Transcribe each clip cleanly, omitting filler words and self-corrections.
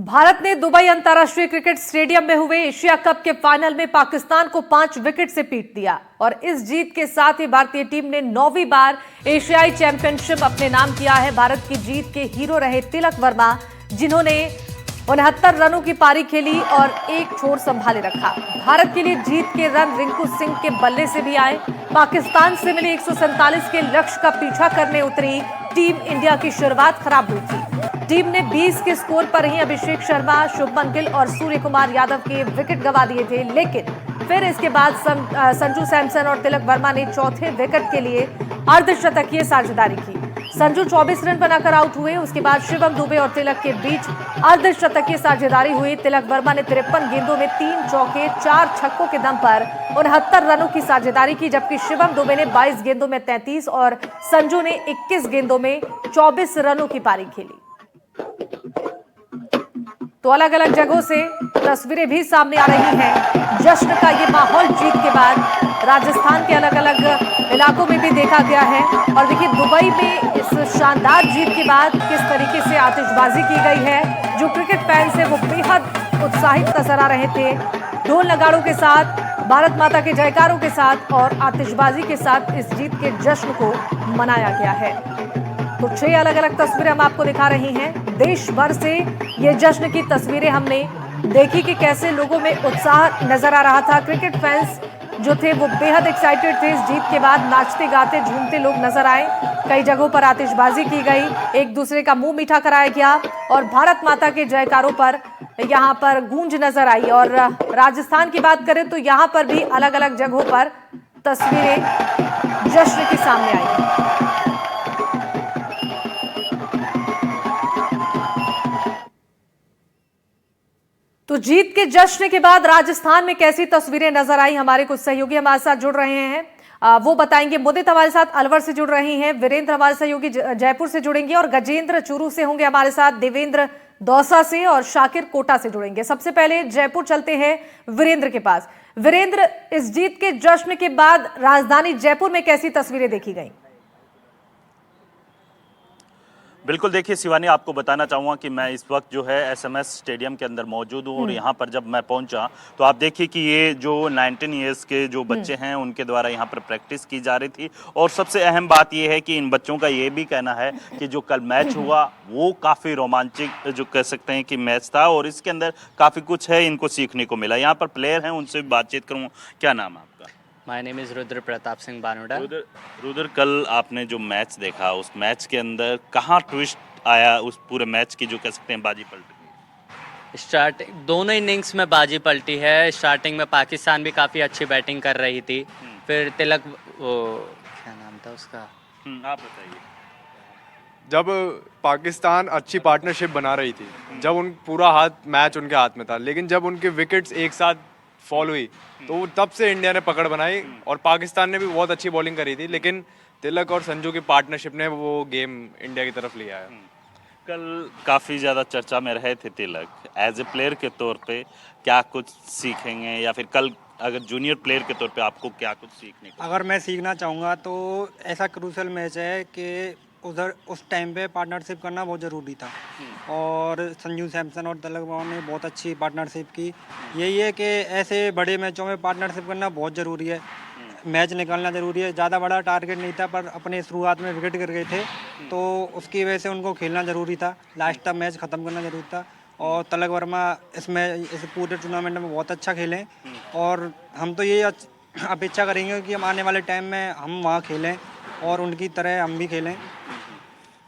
भारत ने दुबई अंतर्राष्ट्रीय cricket stadium में हुए एशिया कप के फाइनल में पाकिस्तान को 5 विकेट से पीट दिया और इस जीत के साथ ही भारतीय टीम ने 9वीं बार एशियाई चैंपियनशिप अपने नाम किया है। भारत की जीत के हीरो रहे तिलक वर्मा, जिन्होंने 69 रनों की पारी खेली और एक छोर संभाले रखा। भारत के लिए जीत के रन रिंकू सिंह के बल्ले से भी आए। पाकिस्तान से मिले 147 के लक्ष्य का पीछा करने उतरी टीम इंडिया की शुरुआत खराब हुई थी। टीम ने 20 के स्कोर पर ही अभिषेक शर्मा, शुभमन गिल और सूर्य कुमार यादव के विकेट गंवा दिए थे, लेकिन फिर इसके बाद संजू सैमसन और तिलक वर्मा ने चौथे विकेट के लिए अर्धशतकीय साझेदारी की। संजू 24 रन बनाकर आउट हुए। उसके बाद शिवम दुबे और तिलक के बीच अर्धशतकीय साझेदारी हुई। तिलक वर्मा ने 53 गेंदों में 3 चौके 4 छक्कों के दम पर 69 रनों की साझेदारी की, जबकि शिवम दुबे ने 22 गेंदों में 33 और संजू ने 21 गेंदों में 24 रनों की पारी खेली। तो अलग अलग जगहों से तस्वीरें भी सामने आ रही हैं। जश्न का ये माहौल जीत के बाद राजस्थान के अलग अलग इलाकों में भी देखा गया है। और देखिए, दुबई में इस शानदार जीत के बाद किस तरीके से आतिशबाजी की गई है। जो क्रिकेट फैंस हैं वो बेहद उत्साहित नजर आ रहे थे। ढोल नगाड़ों के साथ, भारत माता के जयकारों के साथ और आतिशबाजी के साथ इस जीत के जश्न को मनाया गया है। तो 6 अलग अलग तस्वीरें हम आपको दिखा रही हैं। देश भर से ये जश्न की तस्वीरें हमने देखी कि कैसे लोगों में उत्साह नजर आ रहा था। क्रिकेट फैंस जो थे वो बेहद एक्साइटेड थे। इस जीत के बाद नाचते गाते झूमते लोग नजर आए। कई जगहों पर आतिशबाजी की गई, एक दूसरे का मुंह मीठा कराया गया और भारत माता के जयकारों पर यहाँ पर गूंज नजर आई। और राजस्थान की बात करें तो यहाँ पर भी अलग अलग जगहों पर तस्वीरें जश्न की सामने आई। तो जीत के जश्न के बाद राजस्थान में कैसी तस्वीरें नजर आई, हमारे कुछ सहयोगी हमारे साथ जुड़ रहे हैं, वो बताएंगे। मुदित हमारे साथ अलवर से जुड़ रही हैं, वीरेंद्र हमारे सहयोगी जयपुर से जुड़ेंगे और गजेंद्र चूरू से होंगे हमारे साथ, देवेंद्र दौसा से और शाकिर कोटा से जुड़ेंगे। सबसे पहले जयपुर चलते हैं वीरेंद्र के पास। वीरेंद्र, इस जीत के जश्न के बाद राजधानी जयपुर में कैसी तस्वीरें देखी गई? बिल्कुल, देखिए शिवानी, आपको बताना चाहूँगा कि मैं इस वक्त जो है एसएमएस स्टेडियम के अंदर मौजूद हूँ और यहाँ पर जब मैं पहुँचा तो आप देखिए कि ये जो 19 इयर्स के जो बच्चे हैं उनके द्वारा यहाँ पर प्रैक्टिस की जा रही थी। और सबसे अहम बात ये है कि इन बच्चों का ये भी कहना है कि जो कल मैच हुआ वो काफ़ी रोमांचक जो कह सकते हैं कि मैच था और इसके अंदर काफ़ी कुछ है इनको सीखने को मिला। यहाँ पर प्लेयर हैं, उनसे भी बातचीत करूँ। क्या नाम है आपका? My name is Rudra Pratap Singh Banora. Rudra, कल आपने जो मैच देखा उस मैच के अंदर कहाँ ट्विस्ट आया उस पूरे मैच की, जो कह सकते हैं बाजी पलट गई? स्टार्टिंग दोनों इनिंग्स में बाजी पलटी है। स्टार्टिंग में पाकिस्तान भी काफ़ी अच्छी बैटिंग कर रही थी। फिर तिलक, वो क्या नाम था उसका, आप बताइए। जब पाकिस्तान अच्छी पार्टनरशिप बना रही थी, जब उन पूरा मैच उनके हाथ में था, लेकिन जब उनके विकेट्स एक साथ फॉल हुई तो तब से इंडिया ने पकड़ बनाई और पाकिस्तान ने भी बहुत अच्छी बॉलिंग करी थी, लेकिन तिलक और संजू की पार्टनरशिप ने वो गेम इंडिया की तरफ लिया है। कल काफ़ी ज़्यादा चर्चा में रहे थे तिलक, एज ए प्लेयर के तौर पे क्या कुछ सीखेंगे या फिर कल अगर जूनियर प्लेयर के तौर पे आपको क्या कुछ सीखने को? अगर मैं सीखना चाहूँगा तो ऐसा क्रूशल मैच है कि उधर उस टाइम पे पार्टनरशिप करना बहुत ज़रूरी था और संजू सैमसन और तिलक वर्मा ने बहुत अच्छी पार्टनरशिप की। यही है कि ऐसे बड़े मैचों में पार्टनरशिप करना बहुत ज़रूरी है, मैच निकालना ज़रूरी है। ज़्यादा बड़ा टारगेट नहीं था पर अपने शुरुआत में विकेट गिर गए थे तो उसकी वजह से उनको खेलना ज़रूरी था, लास्ट तक मैच ख़त्म करना ज़रूरी था। और तिलक वर्मा इस पूरे टूर्नामेंट में बहुत अच्छा खेलें और हम तो ये अपेक्षा करेंगे कि हम आने वाले टाइम में हम वहाँ खेलें और उनकी तरह हम भी खेलें।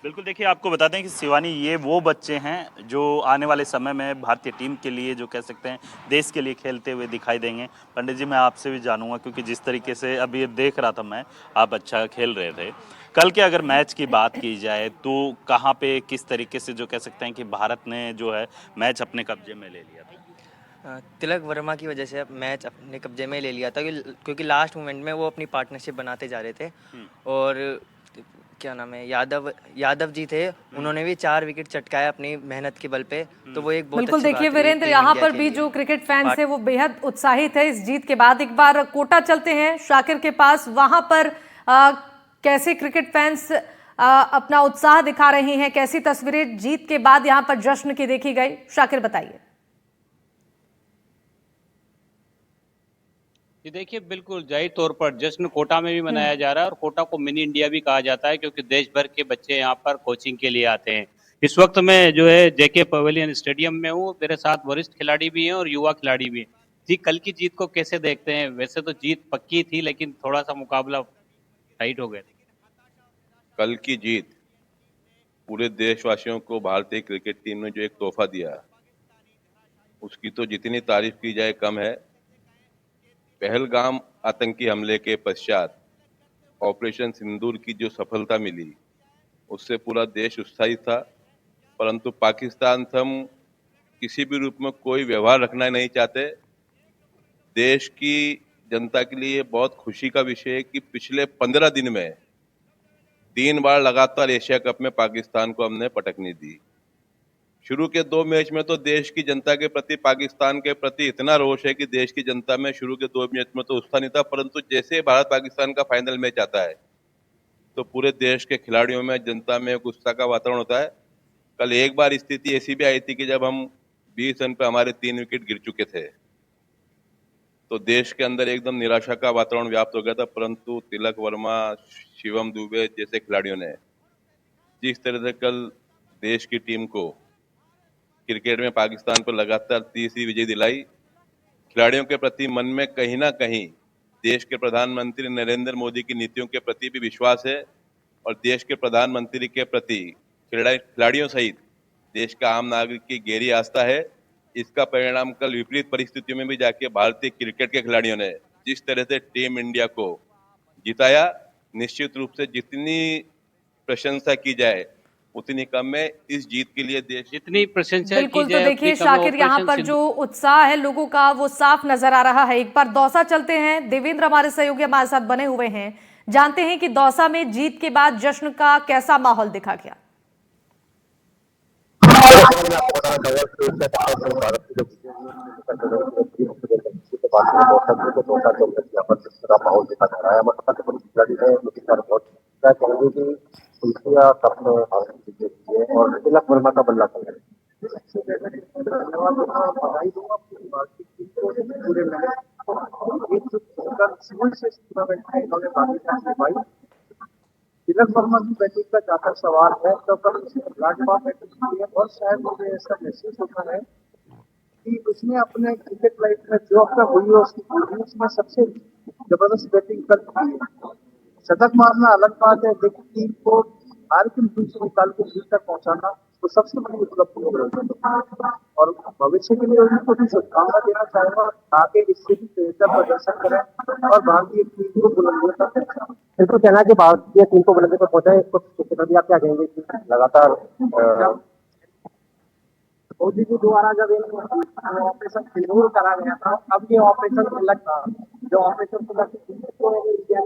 बिल्कुल, देखिए आपको बता दें कि शिवानी, ये वो बच्चे हैं जो आने वाले समय में भारतीय टीम के लिए जो कह सकते हैं देश के लिए खेलते हुए दिखाई देंगे। पंडित जी, मैं आपसे भी जानूंगा क्योंकि जिस तरीके से अभी देख रहा था मैं, आप अच्छा खेल रहे थे। कल के अगर मैच की बात की जाए तो कहाँ पे किस तरीके से जो कह सकते हैं कि भारत ने जो है मैच अपने कब्जे में ले लिया था? तिलक वर्मा की वजह से मैच अपने कब्जे में ले लिया था क्योंकि लास्ट मोमेंट में वो अपनी पार्टनरशिप बनाते जा रहे थे और क्या नाम है, यादव जी थे, उन्होंने भी 4 विकेट चटकाया अपनी मेहनत के बल पे, तो वो एक बहुत बिल्कुल। देखिए वीरेंद्र, यहाँ पर भी जो क्रिकेट फैंस है वो बेहद उत्साहित है इस जीत के बाद। एक बार कोटा चलते हैं शाकिर के पास, वहां पर कैसे क्रिकेट फैंस अपना उत्साह दिखा रहे हैं। कैसी तस्वीरें जीत के बाद यहां पर जश्न की देखी गई, शाकिर बताइए। जी देखिए, बिल्कुल जाहिर तौर पर जश्न कोटा में भी मनाया जा रहा है और कोटा को मिनी इंडिया भी कहा जाता है क्योंकि देश भर के बच्चे यहाँ पर कोचिंग के लिए आते हैं। इस वक्त मैं जो है जेके पवेलियन स्टेडियम में हूँ। मेरे साथ वरिष्ठ खिलाड़ी भी हैं और युवा खिलाड़ी भी हैं। जी, कल की जीत को कैसे देखते हैं? वैसे तो जीत पक्की थी लेकिन थोड़ा सा मुकाबला टाइट हो गया। कल की जीत पूरे देशवासियों को भारतीय क्रिकेट टीम ने जो एक तोहफा दिया, उसकी तो जितनी तारीफ की जाए कम है। पहलगाम आतंकी हमले के पश्चात ऑपरेशन सिंदूर की जो सफलता मिली, उससे पूरा देश उत्साहित था। परंतु पाकिस्तान से हम किसी भी रूप में कोई व्यवहार रखना नहीं चाहते। देश की जनता के लिए बहुत खुशी का विषय है कि पिछले 15 दिन में 3 बार लगातार एशिया कप में पाकिस्तान को हमने पटकनी दी। शुरू के 2 मैच में तो देश की जनता के प्रति, पाकिस्तान के प्रति इतना रोष है कि देश की जनता में शुरू के 2 मैच में तो उत्साह नहीं था, परंतु जैसे भारत पाकिस्तान का फाइनल मैच आता है तो पूरे देश के खिलाड़ियों में, जनता में एक उत्साह का वातावरण होता है। कल एक बार स्थिति ऐसी भी आई थी कि जब हम 20 रन पे हमारे 3 विकेट गिर चुके थे तो देश के अंदर एकदम निराशा का वातावरण व्याप्त हो गया था। परंतु तिलक वर्मा, शिवम दुबे जैसे खिलाड़ियों ने जिस तरह से कल देश की टीम को क्रिकेट में पाकिस्तान पर लगातार तीसरी विजय दिलाई, खिलाड़ियों के प्रति मन में कहीं ना कहीं देश के प्रधानमंत्री नरेंद्र मोदी की नीतियों के प्रति भी विश्वास है और देश के प्रधानमंत्री के प्रति खिलाड़ियों सहित देश का आम नागरिक की गहरी आस्था है। इसका परिणाम कल विपरीत परिस्थितियों में भी जाके भारतीय क्रिकेट के खिलाड़ियों ने जिस तरह से टीम इंडिया को जिताया, निश्चित रूप से जितनी प्रशंसा की जाए उतनी कम है। इस जीत के लिए देश जितनी प्रशंसा की बिल्कुल। तो जाए देखिए उतनी कम है। शाकिर, यहाँ पर जो उत्साह है लोगों का वो साफ नजर आ रहा है। एक बार दौसा चलते हैं, देवेंद्र हमारे सहयोगी हमारे साथ बने हुए हैं, जानते हैं कि दौसा में जीत के बाद जश्न का कैसा माहौल दिखा गया। माहौल देखा जा रहा है। क्या कहेंगे कि एशिया कप में भारत जीत है और तिलक वर्मा का बल्ला चल रहा है। धन्यवाद बधाई दूंगा पूरी भारतीय टीम को, पूरे मैच एक शुरू से टूर्नामेंट में इन्होंने पाकिस्तान से भाई तिलक वर्मा की बैटिंग का जहाँ तक सवाल है तो कल लाजवाब बैटिंग की है और शायद मुझे ऐसा महसूस होता है कि उसने अपने क्रिकेट लाइफ में जो अब तक हुई है उसकी उसमें सबसे जबरदस्त बैटिंग कर दी है। शतक मारना अलग बात है, लेकिन टीम को हार की टीम से निकाल के जीत तक पहुंचाना तो सबसे बड़ी उपलब्धि है और भविष्य के लिए उनको भी शुभकामना देना चाहूंगा ताकि इससे भी बेहतर प्रदर्शन करें और भारतीय टीम को बुलंदियों तक पहुंचाएं। बिल्कुल कहना कि भारतीय टीम को बुलंदियों तक पहुंचाए, कुछ आप क्या कहेंगे कि लगातार मोदी जी द्वारा जब ऑपरेशन सिंदूर करा गया था, अब ये ऑपरेशन तिलक था, जो ऑपरेशन तिलक इंडिया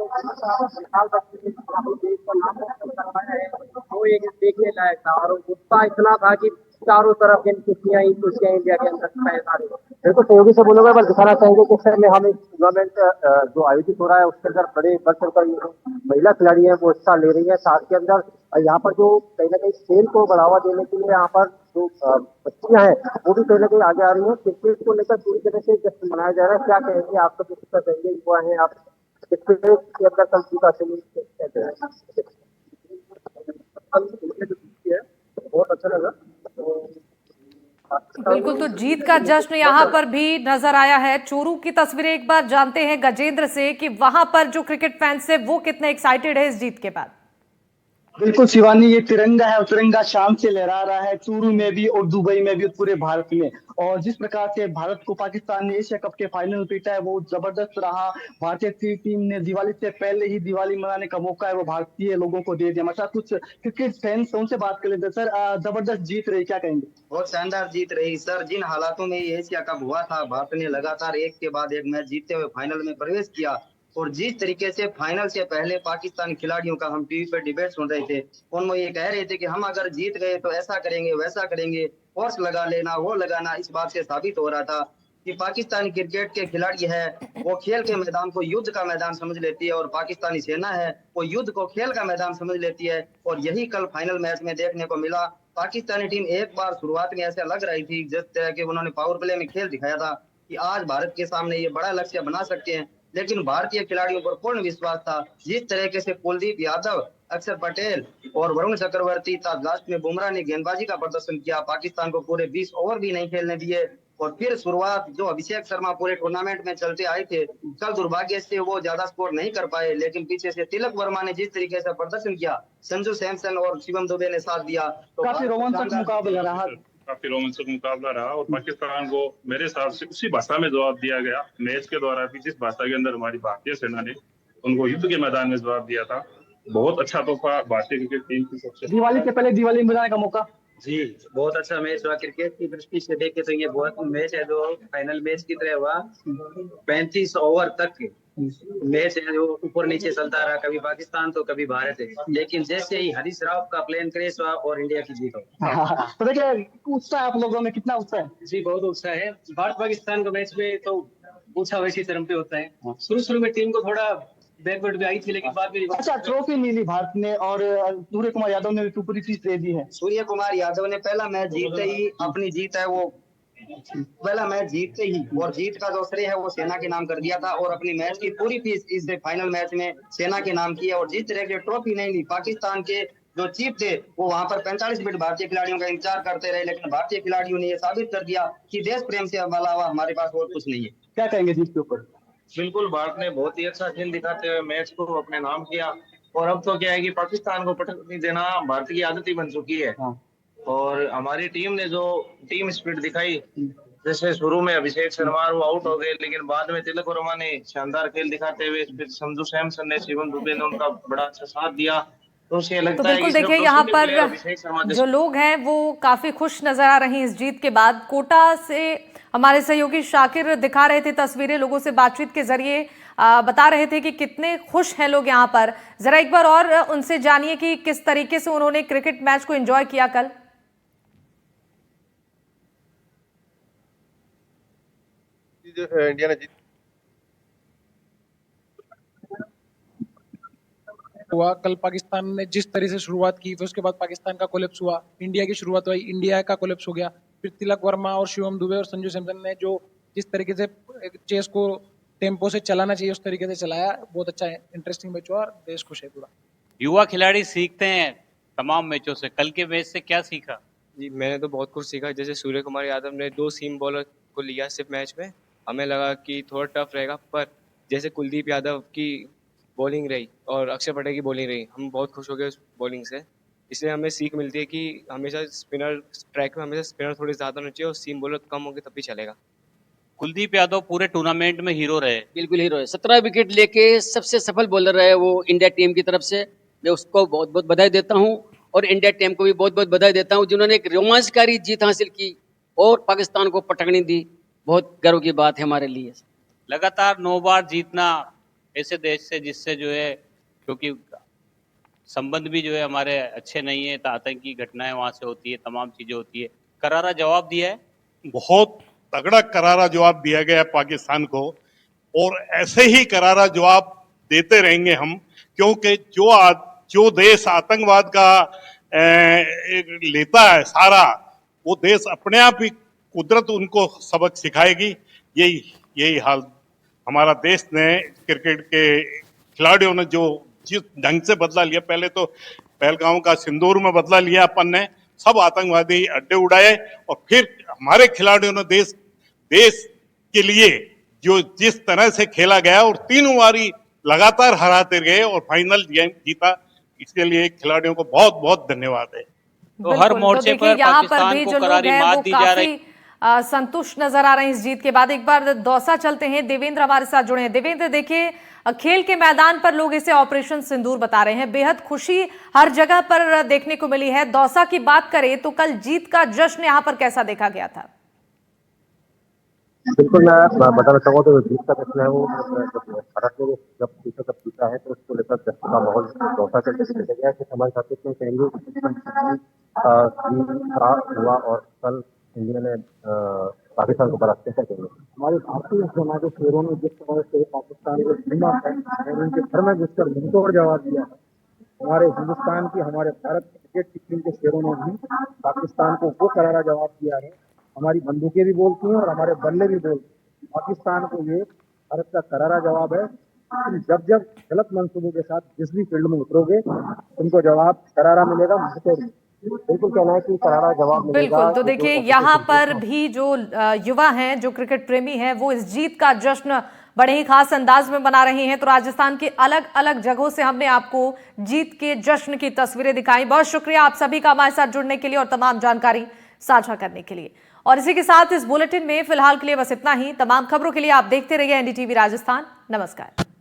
देश का नाम करवाया है, वो एक देखने लायक था और उत्साह इतना था कि चारों तरफ खुशियां इंडिया के अंदर पैदा रही। बिल्कुल सहयोगी से बोलोगे, बस दिखाना चाहेंगे कि सर में हम एक टूर्नामेंट जो आयोजित हो रहा है उसके अंदर बड़े बढ़ चढ़कर महिला खिलाड़ी है वो हिस्सा ले रही है। साथ के अंदर यहाँ पर जो कहीं ना कहीं खेल को बढ़ावा देने के लिए यहाँ पर जो बच्चियां हैं वो भी कहीं ना कहीं आगे आ रही है। क्रिकेट को लेकर पूरी तरह से जश्न मनाया जा रहा है। क्या कहेंगे आप सब, कितना कहेंगे युवा है आप क्रिकेट के अंदर कल जीता कहते हैं? बहुत अच्छा लगा। बिल्कुल, तो जीत का जश्न यहाँ पर भी नजर आया है। चोरू की तस्वीरें एक बार जानते हैं गजेंद्र से कि वहां पर जो क्रिकेट फैंस है वो कितने एक्साइटेड है इस जीत के बाद। बिल्कुल शिवानी, ये तिरंगा है और तिरंगा शान से लहरा रहा है चूरू में भी और दुबई में भी और पूरे भारत में। और जिस प्रकार से भारत को पाकिस्तान ने एशिया कप के फाइनल में पीटा है वो जबरदस्त रहा। भारतीय टीम ने दिवाली से पहले ही दिवाली मनाने का मौका है वो भारतीय लोगों को दे दिया। हमारे साथ कुछ क्रिकेट फैंस उनसे बात कर लेते हैं। सर, जबरदस्त जीत रही, क्या कहेंगे? बहुत शानदार जीत रही सर। जिन हालातों में ये एशिया कप हुआ था, भारत ने लगातार एक के बाद एक मैच जीतते हुए फाइनल में प्रवेश किया और जिस तरीके से फाइनल से पहले पाकिस्तानी खिलाड़ियों का हम टीवी पर डिबेट सुन रहे थे, उनमें ये कह रहे थे कि हम अगर जीत गए तो ऐसा करेंगे वैसा करेंगे, फोर्स लगा लेना वो लगाना, इस बात से साबित हो रहा था कि पाकिस्तानी क्रिकेट के खिलाड़ी है वो खेल के मैदान को युद्ध का मैदान समझ लेती है और पाकिस्तानी सेना है वो युद्ध को खेल का मैदान समझ लेती है। और यही कल फाइनल मैच में देखने को मिला। पाकिस्तानी टीम एक बार शुरुआत में ऐसा लग रही थी जिस तरह के उन्होंने पावर प्ले में खेल दिखाया था कि आज भारत के सामने ये बड़ा लक्ष्य बना सकते हैं, लेकिन भारतीय खिलाड़ियों पर पूर्ण विश्वास था। जिस तरीके से कुलदीप यादव, अक्षर पटेल और वरुण चक्रवर्ती था, लास्ट में बुमराह ने गेंदबाजी का प्रदर्शन किया, पाकिस्तान को पूरे 20 ओवर भी नहीं खेलने दिए। और फिर शुरुआत जो अभिषेक शर्मा पूरे टूर्नामेंट में चलते आए थे, कल दुर्भाग्य से वो ज्यादा स्कोर नहीं कर पाए, लेकिन पीछे से तिलक वर्मा ने जिस तरीके से प्रदर्शन किया, संजू सैमसन और शिवम दुबे ने साथ दिया, तो काफी रोमांचक मुकाबला रहा। काफी रोमांचक मुकाबला रहा और पाकिस्तान को मेरे हिसाब से उसी भाषा में जवाब दिया गया मैच के द्वारा भी, जिस भाषा के अंदर हमारी भारतीय सेना ने उनको युद्ध के मैदान में जवाब दिया था। बहुत अच्छा तोहफा भारतीय क्रिकेट टीम की सबसे। दिवाली के पहले दिवाली मनाने का मौका। जी बहुत अच्छा मैच हुआ। क्रिकेट की दृष्टि से देखे तो ये बहुत मैच है जो फाइनल मैच की तरह हुआ। 35 ओवर तक मैच है जो ऊपर नीचे चलता रहा, कभी पाकिस्तान तो कभी भारत है, लेकिन जैसे ही हरीश राव का प्लेन क्रैश हुआ और इंडिया की जीत हो। तो देखिए उत्साह आप लोगों में कितना उत्साह है? जी बहुत उत्साह है। भारत पाकिस्तान का मैच में तो उत्साह वैसी तरह पे होता है। शुरू में टीम को थोड़ा बैकवर्ड भी आई थी, लेकिन बाद में अच्छा ट्रॉफी मिली भारत ने और सूर्य कुमार यादव ने भी पूरी चीज दे दी है। सूर्य कुमार यादव ने पहला मैच जीतते ही अपनी जीत है वो पहला मैच जीतते ही और जीत का जो श्रेय है वो सेना के नाम कर दिया था और अपनी मैच की पूरी फीस इस फाइनल मैच में सेना के नाम की है। और जिस तरह की ट्रॉफी नहीं ली, पाकिस्तान के जो चीफ थे वो वहां पर 45 मिनट भारतीय खिलाड़ियों का इंतजार करते रहे, लेकिन भारतीय खिलाड़ियों ने ये साबित कर दिया कि देश प्रेम से अलावा हमारे पास और कुछ नहीं है। क्या कहेंगे जीत के ऊपर? बिल्कुल, भारत ने बहुत ही अच्छा खेल दिखाते हुए मैच को अपने नाम किया और अब तो क्या है कि पाकिस्तान को पटक नहीं देना भारत की आदत ही बन चुकी है। और हमारी टीम ने जो टीम स्पिरिट दिखाई, जैसे शुरू में अभिषेक शर्मा वो आउट हो गए, लेकिन बाद में तिलक वर्मा ने शानदार खेल दिखाते हुए, फिर संजू सैमसन ने, शिवम दुबे ने उनका बड़ा अच्छा साथ दिया। तो बिल्कुल देखिए यहाँ पर जो लोग हैं वो काफी खुश नजर आ रहे हैं इस जीत के बाद। कोटा से हमारे सहयोगी शाकिर दिखा रहे थे तस्वीरें, लोगों से बातचीत के जरिए बता रहे थे कि कितने खुश हैं लोग यहाँ पर। जरा एक बार और उनसे जानिए कि किस तरीके से उन्होंने क्रिकेट मैच को एंजॉय किया कल। इंडिया ने हुआ कल पाकिस्तान ने जिस तरह से शुरुआत की, फिर उसके बाद पाकिस्तान का कोलैप्स हुआ, इंडिया की शुरुआत हुई, इंडिया का कोलैप्स हो गया, फिर तिलक वर्मा और शिवम दुबे और संजू सैमसन ने जो जिस तरीके से चेस को टेम्पो से चलाना चाहिए उस तरीके से चलाया। बहुत अच्छा है, इंटरेस्टिंग मैच हुआ और देश खुश है पूरा। युवा खिलाड़ी सीखते हैं तमाम मैचों से, कल के मैच से क्या सीखा? जी मैंने तो बहुत कुछ सीखा। जैसे सूर्य कुमार यादव ने 2 सीम बॉलर को लिया सिर्फ मैच में, हमें लगा कि थोड़ा टफ रहेगा, पर जैसे कुलदीप यादव की बॉलिंग रही और अक्षर पटेल की बॉलिंग रही, हम बहुत खुश हो गए उस बॉलिंग से। इसलिए हमें सीख मिलती है कि हमेशा स्पिनर ट्रैक में हमेशा स्पिनर थोड़ी ज़्यादा होना चाहिए और सीम बॉलर कम होंगे तब भी चलेगा। कुलदीप यादव पूरे टूर्नामेंट में हीरो रहे। बिल्कुल हीरो है, 17 विकेट लेके सबसे सफल बॉलर रहे वो इंडिया टीम की तरफ से। मैं उसको बहुत बहुत बधाई देता हूँ और इंडिया टीम को भी बहुत बहुत बधाई देता हूँ जिन्होंने एक रोमांचकारी जीत हासिल की और पाकिस्तान को पटकनी दी। बहुत गर्व की बात है हमारे लिए। लगातार 9 बार जीतना ऐसे देश से जिससे जो है, क्योंकि संबंध भी जो है हमारे अच्छे नहीं है, तो आतंकी घटनाएं वहां से होती है, तमाम चीजें होती है, करारा जवाब दिया है। बहुत तगड़ा करारा जवाब दिया गया पाकिस्तान को और ऐसे ही करारा जवाब देते रहेंगे हम, क्योंकि जो देश आतंकवाद का लेता है सारा, वो देश अपने आप ही कुदरत उनको सबक सिखाएगी। यही हाल हमारा देश ने, क्रिकेट के खिलाड़ियों ने जो जिस ढंग से बदला लिया, पहले तो पहलगांव का सिंदूर में बदला लिया अपन ने, सब आतंकवादी अड्डे उड़ाए और फिर हमारे खिलाड़ियों ने देश के लिए जो जिस तरह से खेला गया और 3 बारी लगातार हराते गए और फाइनल जीता, इसके लिए खिलाड़ियों को बहुत बहुत धन्यवाद है। तो हर मोर्चे पर पाकिस्तान को करारी मात दी जा रही। संतुष्ट नजर आ रहे हैं इस जीत के बाद। एक बार दौसा चलते हैं, देवेंद्र हमारे साथ जुड़े हैं। देवेंद्र देखिए, खेल के मैदान पर लोग इसे ऑपरेशन सिंदूर बता रहे हैं, बेहद खुशी हर जगह पर देखने को मिली है। दौसा की बात करें तो कल जीत का जश्न यहाँ पर कैसा देखा गया था? बिल्कुल, मैं बताना चाहूँगा तो जीत का जश्न है वो भारत ने जब विश्व कप जीता है तो उसको लेकर जश्न का माहौल दौसा के देखा गया कि हमारे साथी में कहेंगे खराब हुआ और कल इंडिया ने पाकिस्तान को परास्त कैसे करेंगे। हमारे भारतीय सेना के शेरों ने जिस तरह से पाकिस्तान को घूमा है और उनके घर में घुसकर मुंहतोड़ जवाब दिया है, हमारे हिंदुस्तान की, हमारे भारत क्रिकेट की टीम के शेरों ने भी पाकिस्तान को वो करारा जवाब दिया है। हमारी बंदूकें भी बोलती हैं और हमारे बल्ले भी बोलते हैं। पाकिस्तान को ये भारत का करारा जवाब है कि जब जब गलत मंसूबों के साथ जिस भी फील्ड में उतरोगे उनको जवाब करारा मिलेगा, मुंहतोड़। बिल्कुल कहना है कि करारा जवाब मिलेगा। बिल्कुल, तो देखिए यहाँ पर भी जो युवा हैं, जो क्रिकेट प्रेमी हैं, वो इस जीत का जश्न बड़े ही खास अंदाज में मना रहे हैं। तो राजस्थान के अलग अलग जगहों से हमने आपको जीत के जश्न की तस्वीरें दिखाई। बहुत शुक्रिया आप सभी का हमारे साथ जुड़ने के लिए और तमाम जानकारी साझा करने के लिए। और इसी के साथ इस बुलेटिन में फिलहाल के लिए बस इतना ही। तमाम खबरों के लिए आप देखते रहिए एनडीटीवी राजस्थान। नमस्कार।